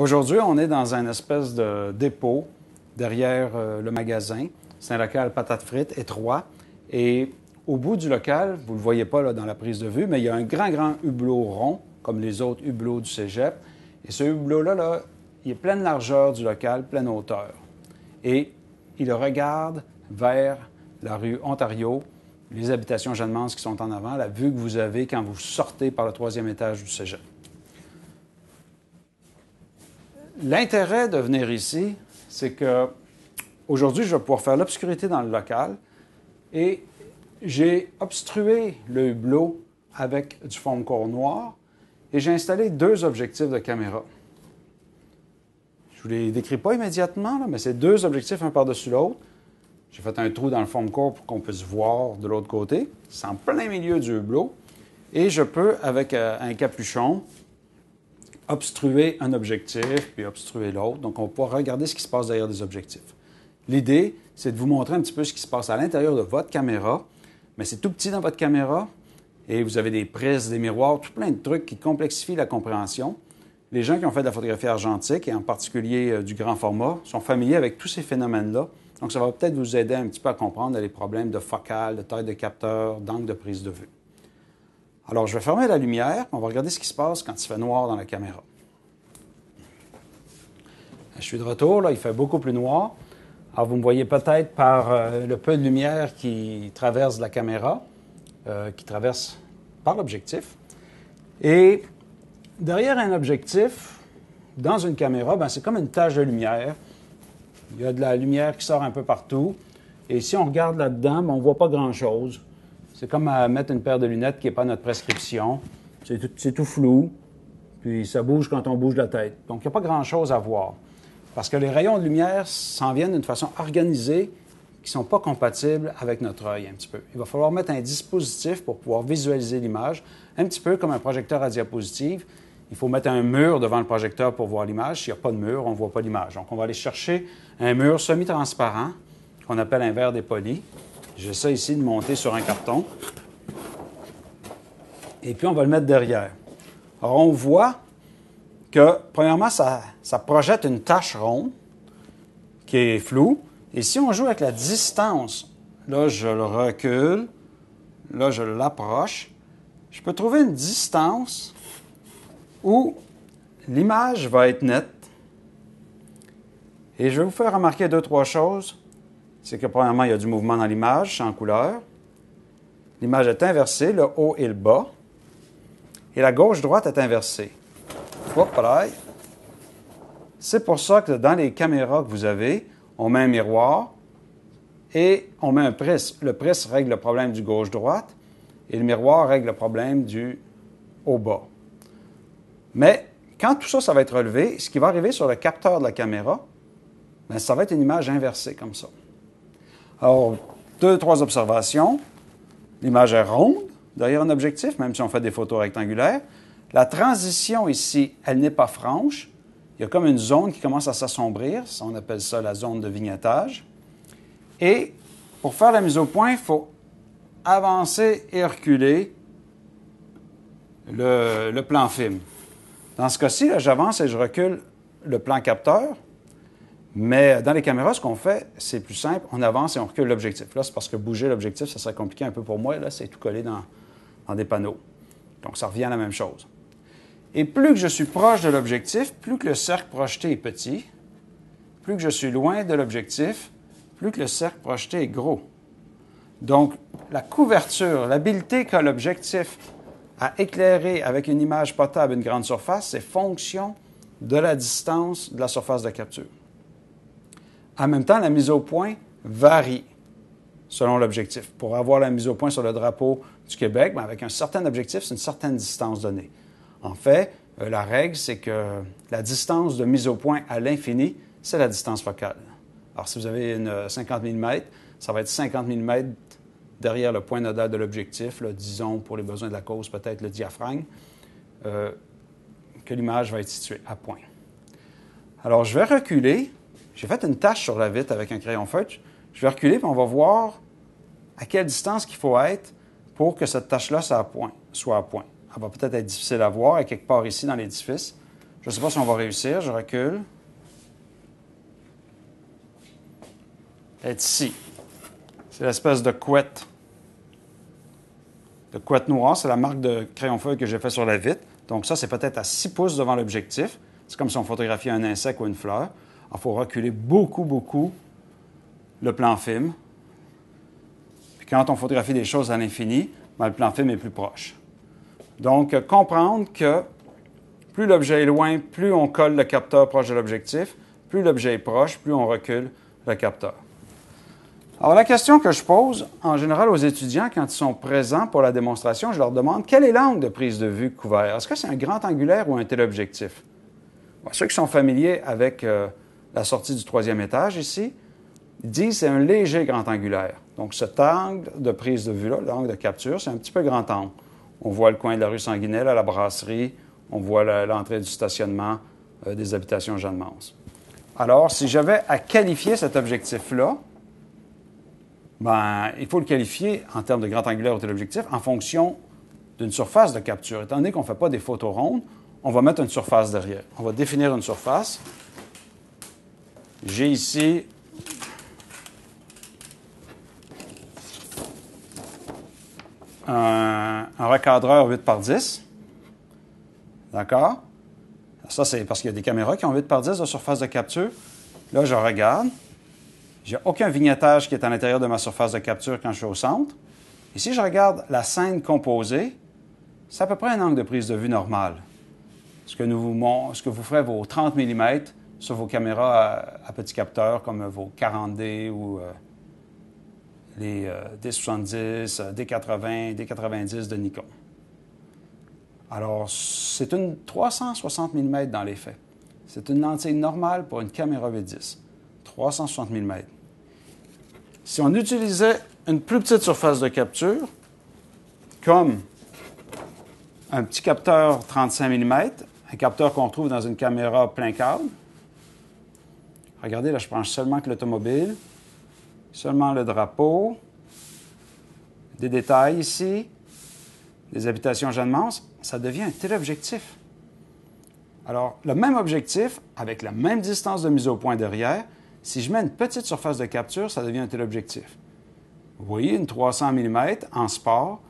Aujourd'hui, on est dans une espèce de dépôt derrière le magasin. C'est un local patates frites étroit. Et au bout du local, vous ne le voyez pas là, dans la prise de vue, mais il y a un grand hublot rond, comme les autres hublots du cégep. Et ce hublot-là, il est pleine largeur du local, pleine hauteur. Et il regarde vers la rue Ontario, les habitations Jeanne-Mance qui sont en avant, la vue que vous avez quand vous sortez par le 3e étage du cégep. L'intérêt de venir ici, c'est que aujourd'hui, je vais pouvoir faire l'obscurité dans le local et j'ai obstrué le hublot avec du foam core noir et j'ai installé 2 objectifs de caméra. Je ne vous les décris pas immédiatement, là, mais c'est 2 objectifs un par-dessus l'autre. J'ai fait un trou dans le foam core pour qu'on puisse voir de l'autre côté. C'est en plein milieu du hublot. Et je peux, avec un capuchon, obstruer un objectif, puis obstruer l'autre. Donc, on va pouvoir regarder ce qui se passe derrière des objectifs. L'idée, c'est de vous montrer un petit peu ce qui se passe à l'intérieur de votre caméra. Mais c'est tout petit dans votre caméra. Et vous avez des prises, des miroirs, tout plein de trucs qui complexifient la compréhension. Les gens qui ont fait de la photographie argentique, et en particulier du grand format, sont familiers avec tous ces phénomènes-là. Donc, ça va peut-être vous aider un petit peu à comprendre les problèmes de focale, de taille de capteur, d'angle de prise de vue. Alors, je vais fermer la lumière. On va regarder ce qui se passe quand il fait noir dans la caméra. Je suis de retour. Là, il fait beaucoup plus noir. Alors, vous me voyez peut-être par le peu de lumière qui traverse la caméra, qui traverse par l'objectif. Et derrière un objectif, dans une caméra, c'est comme une tache de lumière. Il y a de la lumière qui sort un peu partout. Et si on regarde là-dedans, on ne voit pas grand-chose. C'est comme à mettre une paire de lunettes qui n'est pas notre prescription. C'est tout flou, puis ça bouge quand on bouge la tête. Donc, il n'y a pas grand-chose à voir. Parce que les rayons de lumière s'en viennent d'une façon organisée qui ne sont pas compatibles avec notre œil un petit peu. Il va falloir mettre un dispositif pour pouvoir visualiser l'image, un petit peu comme un projecteur à diapositive. Il faut mettre un mur devant le projecteur pour voir l'image. S'il n'y a pas de mur, on ne voit pas l'image. Donc, on va aller chercher un mur semi-transparent qu'on appelle un verre dépoli. J'essaie ici de monter sur un carton. Et puis, on va le mettre derrière. Alors, on voit que, premièrement, ça projette une tache ronde qui est floue. Et si on joue avec la distance, là, je le recule, là, je l'approche, je peux trouver une distance où l'image va être nette. Et je vais vous faire remarquer 2-3 choses. C'est que, premièrement, il y a du mouvement dans l'image, c'est en couleur. L'image est inversée, le haut et le bas. Et la gauche-droite est inversée. Hop là. C'est pour ça que dans les caméras que vous avez, on met un miroir et on met un prisme. Le prisme règle le problème du gauche-droite et le miroir règle le problème du haut-bas. Mais quand tout ça, ça va être relevé, ce qui va arriver sur le capteur de la caméra, ça va être une image inversée comme ça. Alors, 2-3 observations. L'image est ronde derrière un objectif, même si on fait des photos rectangulaires. La transition ici, elle n'est pas franche. Il y a comme une zone qui commence à s'assombrir. On appelle ça la zone de vignettage. Et pour faire la mise au point, il faut avancer et reculer le plan film. Dans ce cas-ci, j'avance et je recule le plan capteur. Mais dans les caméras, ce qu'on fait, c'est plus simple. On avance et on recule l'objectif. Là, c'est parce que bouger l'objectif, ça serait compliqué un peu pour moi. Là, c'est tout collé dans des panneaux. Donc, ça revient à la même chose. Et plus que je suis proche de l'objectif, plus que le cercle projeté est petit, plus que je suis loin de l'objectif, plus que le cercle projeté est gros. Donc, la couverture, l'habileté qu'a l'objectif à éclairer avec une image potable une grande surface, c'est fonction de la distance de la surface de capture. En même temps, la mise au point varie selon l'objectif. Pour avoir la mise au point sur le drapeau du Québec, avec un certain objectif, c'est une certaine distance donnée. En fait, la règle, c'est que la distance de mise au point à l'infini, c'est la distance focale. Alors, si vous avez une 50 mm, ça va être 50 mm derrière le point nodal de l'objectif, disons, pour les besoins de la cause, peut-être le diaphragme, que l'image va être située à point. Alors, je vais reculer. J'ai fait une tache sur la vitre avec un crayon feutre. Je vais reculer, puis on va voir à quelle distance qu'il faut être pour que cette tache-là soit à point. Elle va peut-être être difficile à voir, elle est quelque part ici dans l'édifice. Je ne sais pas si on va réussir. Je recule. Être ici. C'est l'espèce de couette. De couette noire, c'est la marque de crayon feuille que j'ai fait sur la vitre. Donc ça, c'est peut-être à 6 pouces devant l'objectif. C'est comme si on photographiait un insecte ou une fleur. Il faut reculer beaucoup, beaucoup le plan film. Puis quand on photographie des choses à l'infini, bien, le plan film est plus proche. Donc, comprendre que plus l'objet est loin, plus on colle le capteur proche de l'objectif, plus l'objet est proche, plus on recule le capteur. Alors, la question que je pose, en général, aux étudiants, quand ils sont présents pour la démonstration, je leur demande quel est l'angle de prise de vue couvert. Est-ce que c'est un grand angulaire ou un téléobjectif? Bon, ceux qui sont familiers avec la sortie du 3e étage ici, ils disent que c'est un léger grand angulaire. Donc, cet angle de prise de vue-là, l'angle de capture, c'est un petit peu grand angle. On voit le coin de la rue Sanguinelle à la brasserie, on voit l'entrée du stationnement des habitations Jeanne-Mance. Alors, si j'avais à qualifier cet objectif-là, bien, il faut le qualifier en termes de grand angulaire ou téléobjectif en fonction d'une surface de capture. Étant donné qu'on ne fait pas des photos rondes, on va mettre une surface derrière. On va définir une surface. J'ai ici un recadreur 8 par 10. D'accord? Ça, c'est parce qu'il y a des caméras qui ont 8 par 10 de surface de capture. Là, je regarde. Je n'ai aucun vignettage qui est à l'intérieur de ma surface de capture quand je suis au centre. Et si je regarde la scène composée, c'est à peu près un angle de prise de vue normal. Ce que vous ferez vos 30 mm sur vos caméras à petit capteur, comme vos 40D ou les D70, D80, D90 de Nikon. Alors, c'est une 360 mm dans les faits. C'est une lentille normale pour une caméra 8-10. 360 mm. Si on utilisait une plus petite surface de capture, comme un petit capteur 35 mm, un capteur qu'on trouve dans une caméra plein cadre, regardez, là, je prends seulement que l'automobile, seulement le drapeau, des détails ici, des habitations Jeanne-Mance, ça devient un téléobjectif. Alors, le même objectif, avec la même distance de mise au point derrière, si je mets une petite surface de capture, ça devient un téléobjectif. Vous voyez, une 300 mm en sport,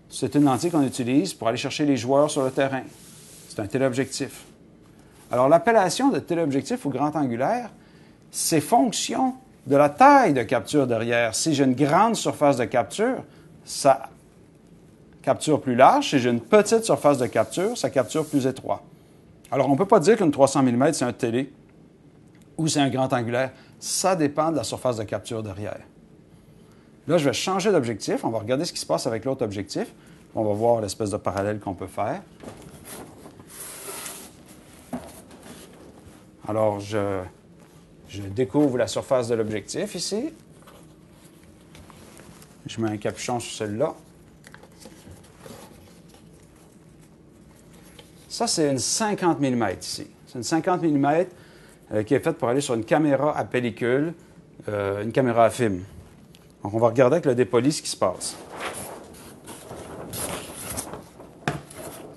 c'est une lentille qu'on utilise pour aller chercher les joueurs sur le terrain. C'est un téléobjectif. Alors, l'appellation de téléobjectif ou grand angulaire, c'est fonction de la taille de capture derrière. Si j'ai une grande surface de capture, ça capture plus large. Si j'ai une petite surface de capture, ça capture plus étroit. Alors, on ne peut pas dire qu'une 300 mm, c'est un télé ou c'est un grand angulaire. Ça dépend de la surface de capture derrière. Là, je vais changer d'objectif. On va regarder ce qui se passe avec l'autre objectif. On va voir l'espèce de parallèle qu'on peut faire. Alors, je découvre la surface de l'objectif ici. Je mets un capuchon sur celui-là. Ça, c'est une 50 mm ici. C'est une 50 mm qui est faite pour aller sur une caméra à pellicule, une caméra à film. Donc, on va regarder avec le dépoli ce qui se passe.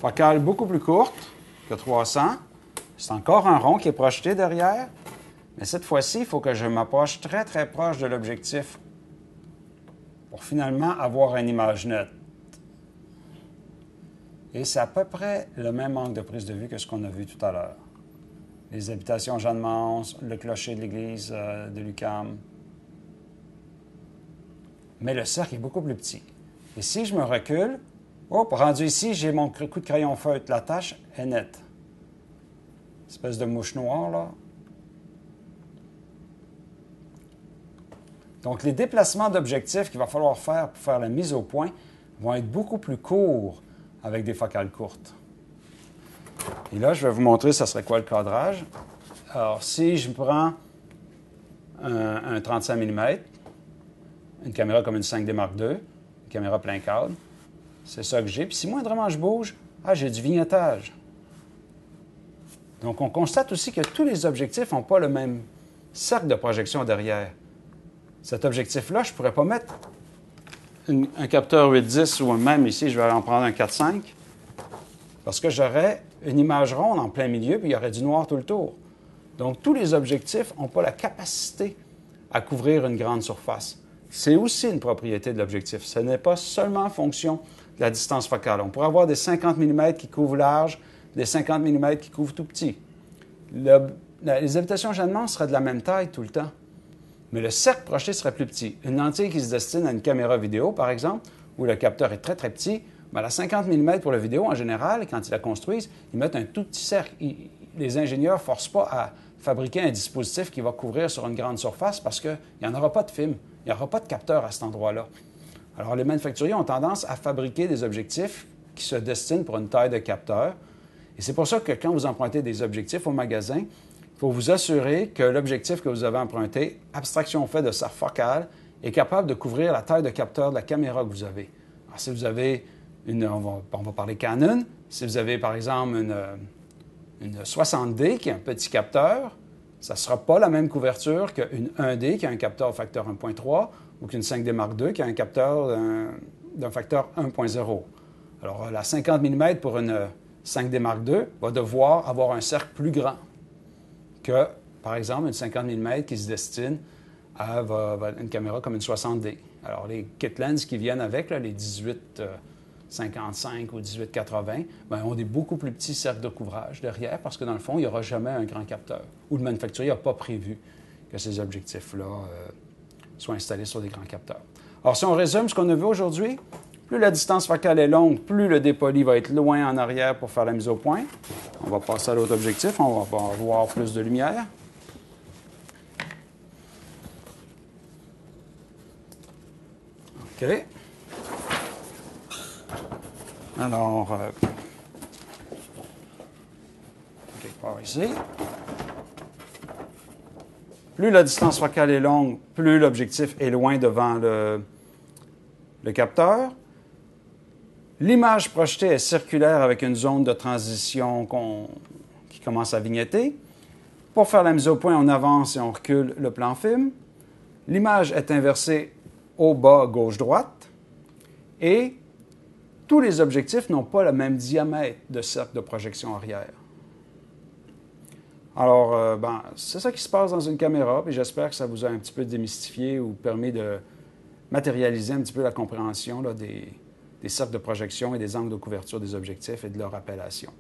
Focale beaucoup plus courte que 300. C'est encore un rond qui est projeté derrière. Mais cette fois-ci, il faut que je m'approche très, très proche de l'objectif pour finalement avoir une image nette. Et c'est à peu près le même angle de prise de vue que ce qu'on a vu tout à l'heure. Les habitations Jeanne-Mance, le clocher de l'église de l'UQAM. Mais le cercle est beaucoup plus petit. Et si je me recule, rendu ici, j'ai mon coup de crayon feutre. La tâche est nette. Espèce de mouche noire, là. Donc, les déplacements d'objectifs qu'il va falloir faire pour faire la mise au point vont être beaucoup plus courts avec des focales courtes. Et là, je vais vous montrer ça serait quoi le cadrage. Alors, si je prends un 35 mm, une caméra comme une 5D Mark II, une caméra plein cadre, c'est ça que j'ai. Puis si moindrement je bouge, j'ai du vignettage. Donc, on constate aussi que tous les objectifs n'ont pas le même cercle de projection derrière. Cet objectif-là, je ne pourrais pas mettre un capteur 8-10 ou même ici, je vais en prendre un 4-5 parce que j'aurais une image ronde en plein milieu, puis il y aurait du noir tout le tour. Donc, tous les objectifs n'ont pas la capacité à couvrir une grande surface. C'est aussi une propriété de l'objectif. Ce n'est pas seulement en fonction de la distance focale. On pourrait avoir des 50 mm qui couvrent large, des 50 mm qui couvrent tout petit. Les habitations Jeannemont seraient de la même taille tout le temps, mais le cercle projeté serait plus petit. Une lentille qui se destine à une caméra vidéo, par exemple, où le capteur est très, très petit, bien, la 50 mm pour la vidéo, en général, quand ils la construisent, ils mettent un tout petit cercle. Les ingénieurs ne forcent pas à fabriquer un dispositif qui va couvrir sur une grande surface parce qu'il n'y en aura pas de film, il n'y aura pas de capteur à cet endroit-là. Alors, les manufacturiers ont tendance à fabriquer des objectifs qui se destinent pour une taille de capteur. Et c'est pour ça que quand vous empruntez des objectifs au magasin, il faut vous assurer que l'objectif que vous avez emprunté, abstraction faite de sa focale, est capable de couvrir la taille de capteur de la caméra que vous avez. Alors, si vous avez on va parler Canon, si vous avez par exemple une 60D qui a un petit capteur, ça ne sera pas la même couverture qu'une 1D qui a un capteur facteur 1.3 ou qu'une 5D Mark II qui a un capteur d'un facteur 1.0. Alors, la 50 mm pour une 5D Mark II va devoir avoir un cercle plus grand que, par exemple, une 50 mm qui se destine à une caméra comme une 60D. Alors, les kit lens qui viennent avec, là, les 18-55 ou 18-80, bien, ont des beaucoup plus petits cercles de couvrage derrière parce que, dans le fond, il n'y aura jamais un grand capteur. Ou le manufacturier n'a pas prévu que ces objectifs-là soient installés sur des grands capteurs. Alors, si on résume ce qu'on a vu aujourd'hui, plus la distance focale est longue, plus le dépoli va être loin en arrière pour faire la mise au point. On va passer à l'autre objectif, on va avoir plus de lumière. OK. Alors, quelque part ici. Plus la distance focale est longue, plus l'objectif est loin devant le capteur. L'image projetée est circulaire avec une zone de transition qui commence à vignetter. Pour faire la mise au point, on avance et on recule le plan film. L'image est inversée au bas, gauche-droite. Et tous les objectifs n'ont pas le même diamètre de cercle de projection arrière. Alors, c'est ça qui se passe dans une caméra, puis j'espère que ça vous a un petit peu démystifié ou permis de matérialiser un petit peu la compréhension là, des cercles de projection et des angles de couverture des objectifs et de leur appellation.